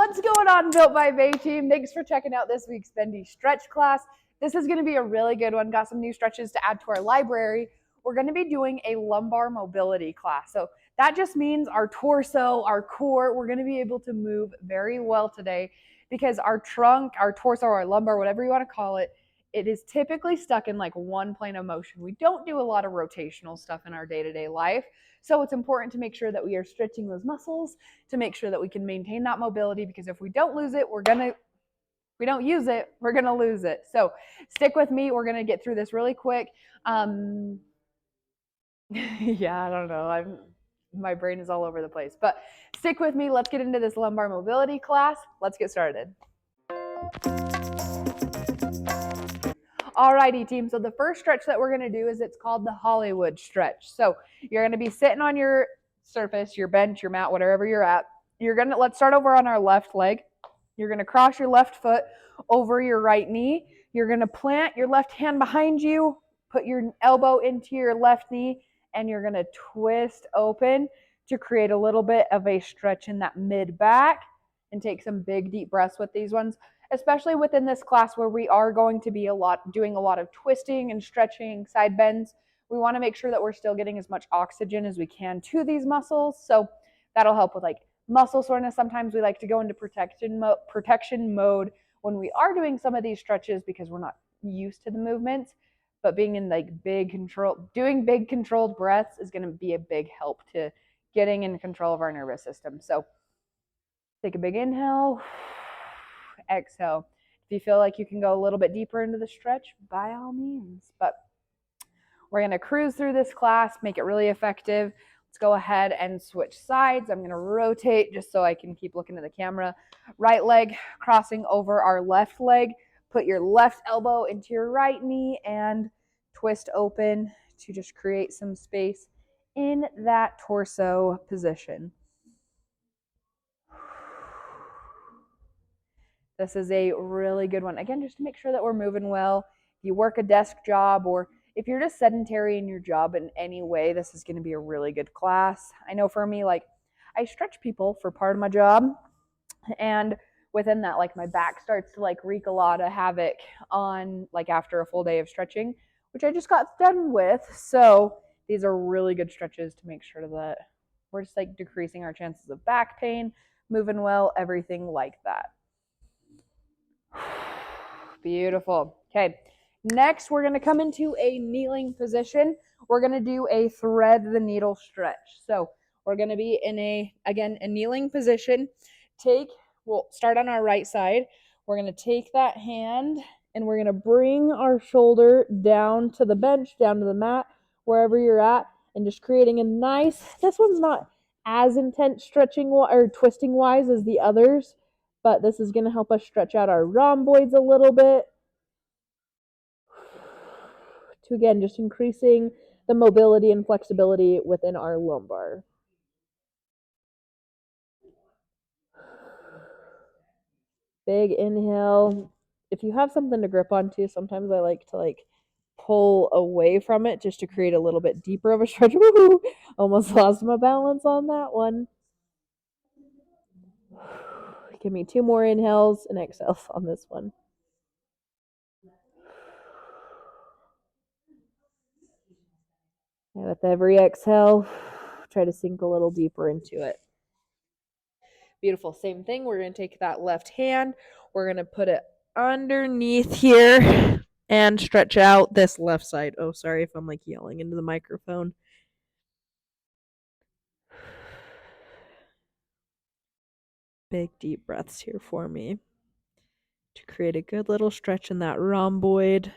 What's going on, Built by Bai Team? Thanks for checking out this week's Bendy stretch class. This is going to be a really good one. Got some new stretches to add to our library. We're going to be doing a lumbar mobility class. So that just means our torso, our core, we're going to be able to move very well today because our trunk, our torso, our lumbar, whatever you want to call it, it is typically stuck in like one plane of motion. We don't do a lot of rotational stuff in our day-to-day life. So it's important to make sure that we are stretching those muscles to make sure that we can maintain that mobility, because if we don't lose it, we don't use it, we're gonna lose it. So stick with me. We're gonna get through this really quick. Yeah, I don't know. My brain is all over the place, but stick with me. Let's get into this lumbar mobility class. Let's get started. Alrighty, team. So the first stretch that we're going to do is it's called the Hollywood stretch. So you're going to be sitting on your surface, your bench, your mat, whatever you're at. Let's start over on our left leg. You're going to cross your left foot over your right knee. You're going to plant your left hand behind you, put your elbow into your left knee, and you're going to twist open to create a little bit of a stretch in that mid back, and take some big deep breaths with these ones, especially within this class where we are going to be doing a lot of twisting and stretching, side bends. We want to make sure that we're still getting as much oxygen as we can to these muscles. So that'll help with like muscle soreness. Sometimes we like to go into protection mode when we are doing some of these stretches because we're not used to the movements. But being in like doing big controlled breaths is going to be a big help to getting in control of our nervous system. So take a big inhale, exhale. If you feel like you can go a little bit deeper into the stretch, by all means. But we're going to cruise through this class, make it really effective. Let's go ahead and switch sides. I'm going to rotate just so I can keep looking at the camera. Right leg crossing over our left leg. Put your left elbow into your right knee and twist open to just create some space in that torso position. This is a really good one. Again, just to make sure that we're moving well. If you work a desk job, or if you're just sedentary in your job in any way, this is going to be a really good class. I know for me, like, I stretch people for part of my job, and within that, like, my back starts to like wreak a lot of havoc on like after a full day of stretching, which I just got done with. So these are really good stretches to make sure that we're just like decreasing our chances of back pain, moving well, everything like that. Beautiful. Okay, next we're going to come into a kneeling position. We're going to do a thread the needle stretch. So we're going to be in a kneeling position. We'll start on our right side. We're going to take that hand and we're going to bring our shoulder down to the bench, down to the mat, wherever you're at, and just creating a nice, this one's not as intense stretching or twisting wise as the others, but this is going to help us stretch out our rhomboids a little bit. To again, just increasing the mobility and flexibility within our lumbar. Big inhale. If you have something to grip onto, sometimes I like to pull away from it just to create a little bit deeper of a stretch. Woo-hoo! Almost lost my balance on that one. Give me 2 more inhales and exhales on this one. And with every exhale, try to sink a little deeper into it. Beautiful. Same thing. We're going to take that left hand. We're going to put it underneath here and stretch out this left side. Oh, sorry if I'm like yelling into the microphone. Big deep breaths here for me to create a good little stretch in that rhomboid.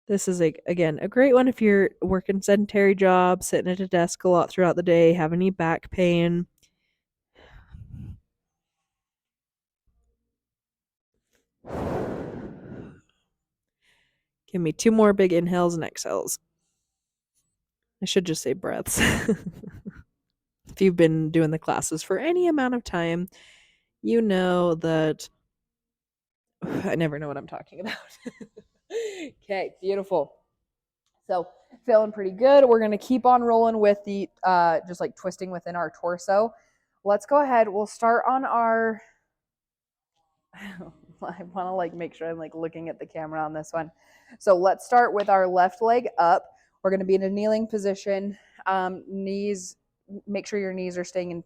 This is, again, a great one if you're working sedentary jobs, sitting at a desk a lot throughout the day, have any back pain. Give me 2 more big inhales and exhales. I should just say breaths. If you've been doing the classes for any amount of time, you know that I never know what I'm talking about. Okay, beautiful. So feeling pretty good. We're going to keep on rolling with the just like twisting within our torso. let's go ahead. We'll start on our, I want to like make sure I'm like looking at the camera on this one. So let's start with our left leg up. We're going to be in a kneeling position. Knees, make sure your knees are staying in,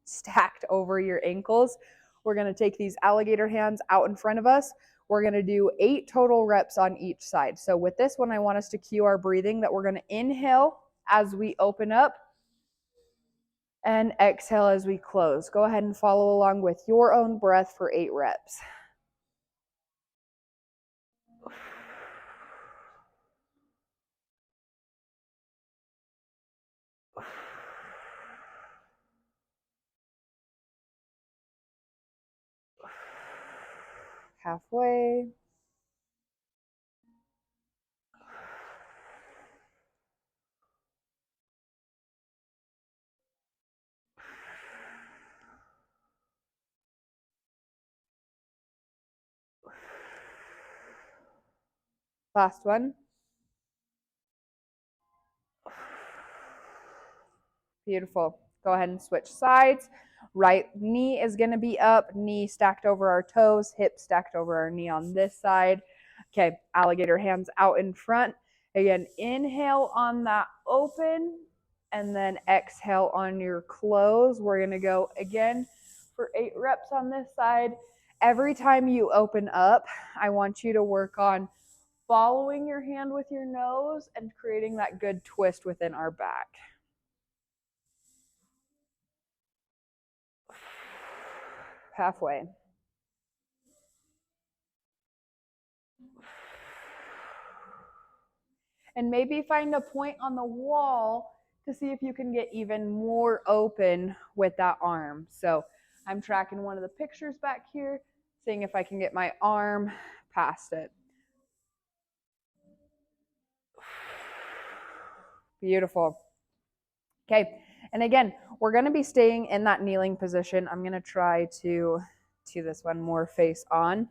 stacked over your ankles. We're going to take these alligator hands out in front of us. We're going to do 8 total reps on each side. So with this one, I want us to cue our breathing that we're going to inhale as we open up and exhale as we close. Go ahead and follow along with your own breath for 8 reps. Halfway. Last one. Beautiful. Go ahead and switch sides. Right knee is going to be up, knee stacked over our toes, hip stacked over our knee on this side. Okay, alligator hands out in front. Again, inhale on that open, and then exhale on your close. We're going to go again for 8 reps on this side. Every time you open up, I want you to work on following your hand with your nose and creating that good twist within our back. Halfway. And maybe find a point on the wall to see if you can get even more open with that arm. So I'm tracking one of the pictures back here, seeing if I can get my arm past it. Beautiful. Okay, and again, we're going to be staying in that kneeling position. I'm going to try to do this one more face on.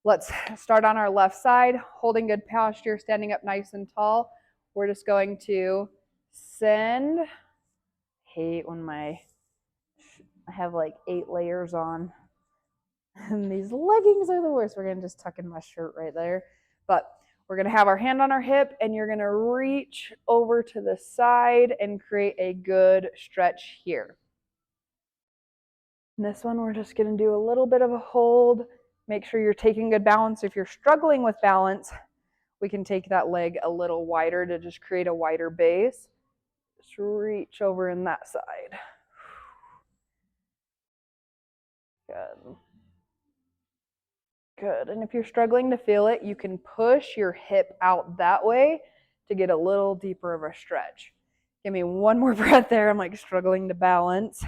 Let's start on our left side, holding good posture, standing up nice and tall. We're just going to send. Hate when I have like 8 layers on. And these leggings are the worst. We're going to just tuck in my shirt right there. But we're going to have our hand on our hip, and you're going to reach over to the side and create a good stretch here. And this one, we're just going to do a little bit of a hold. Make sure you're taking good balance. If you're struggling with balance, we can take that leg a little wider to just create a wider base. Just reach over in that side. Good. Good. And if you're struggling to feel it, you can push your hip out that way to get a little deeper of a stretch. Give me one more breath there. I'm like struggling to balance.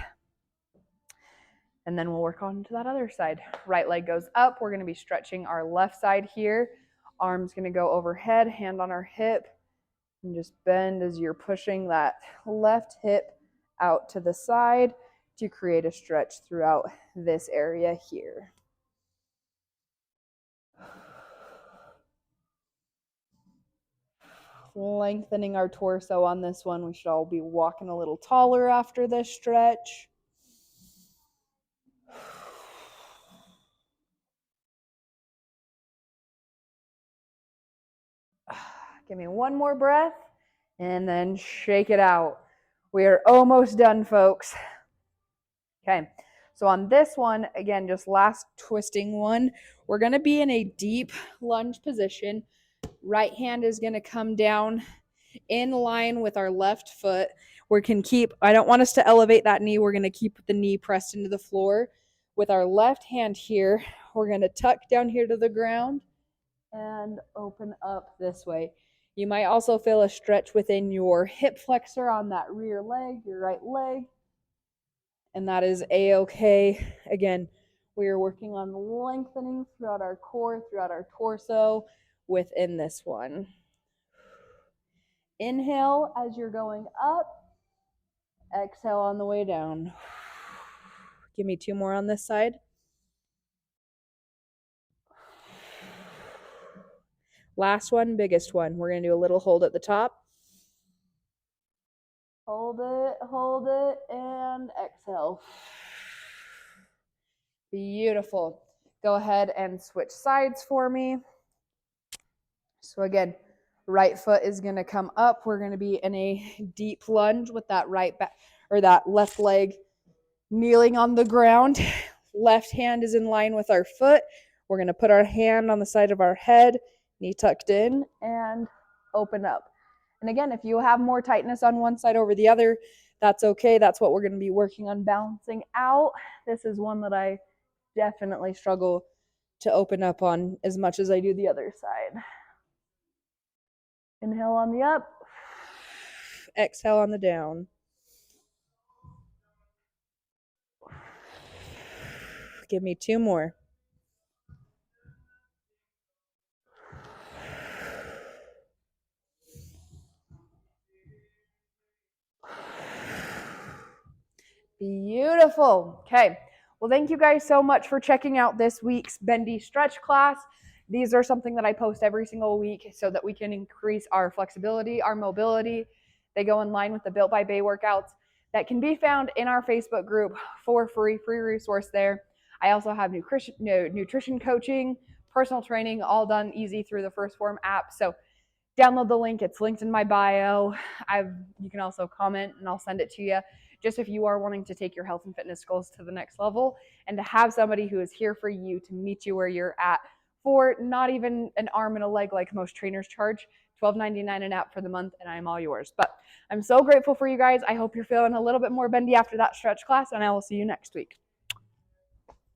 And then we'll work on to that other side. Right leg goes up. We're going to be stretching our left side here. Arm's going to go overhead, hand on our hip, and just bend as you're pushing that left hip out to the side to create a stretch throughout this area here. Lengthening our torso on this one. We should all be walking a little taller after this stretch. Give me one more breath and then shake it out. We are almost done, folks. Okay, so on this one, again, just last twisting one, we're going to be in a deep lunge position. Right hand is going to come down in line with our left foot. We can keep, I don't want us to elevate that knee. We're going to keep the knee pressed into the floor. With our left hand here, we're going to tuck down here to the ground and open up this way. You might also feel a stretch within your hip flexor on that rear leg, your right leg, and that is a-okay. Again, we are working on lengthening throughout our core, throughout our torso within this one. Inhale as you're going up, exhale on the way down. Give me 2 more on this side. Last one, biggest one. We're going to do a little hold at the top. hold it, and exhale. Beautiful. Go ahead and switch sides for me. So again, right foot is going to come up. We're going to be in a deep lunge with that right back or that left leg kneeling on the ground. Left hand is in line with our foot. We're going to put our hand on the side of our head, knee tucked in, and open up. And again, if you have more tightness on one side over the other, that's okay. That's what we're going to be working on balancing out. This is one that I definitely struggle to open up on as much as I do the other side. Inhale on the up, exhale on the down. Give me 2 more. Beautiful. Okay. Well, thank you guys so much for checking out this week's Bendy stretch class. These are something that I post every single week so that we can increase our flexibility, our mobility. They go in line with the Built by Bai workouts that can be found in our Facebook group for free resource there. I also have nutrition coaching, personal training, all done easy through the First Form app. So download the link. It's linked in my bio. You can also comment and I'll send it to you. Just if you are wanting to take your health and fitness goals to the next level and to have somebody who is here for you to meet you where you're at for not even an arm and a leg like most trainers charge. $12.99 an app for the month, and I'm all yours. But I'm so grateful for you guys. I hope you're feeling a little bit more bendy after that stretch class, and I will see you next week.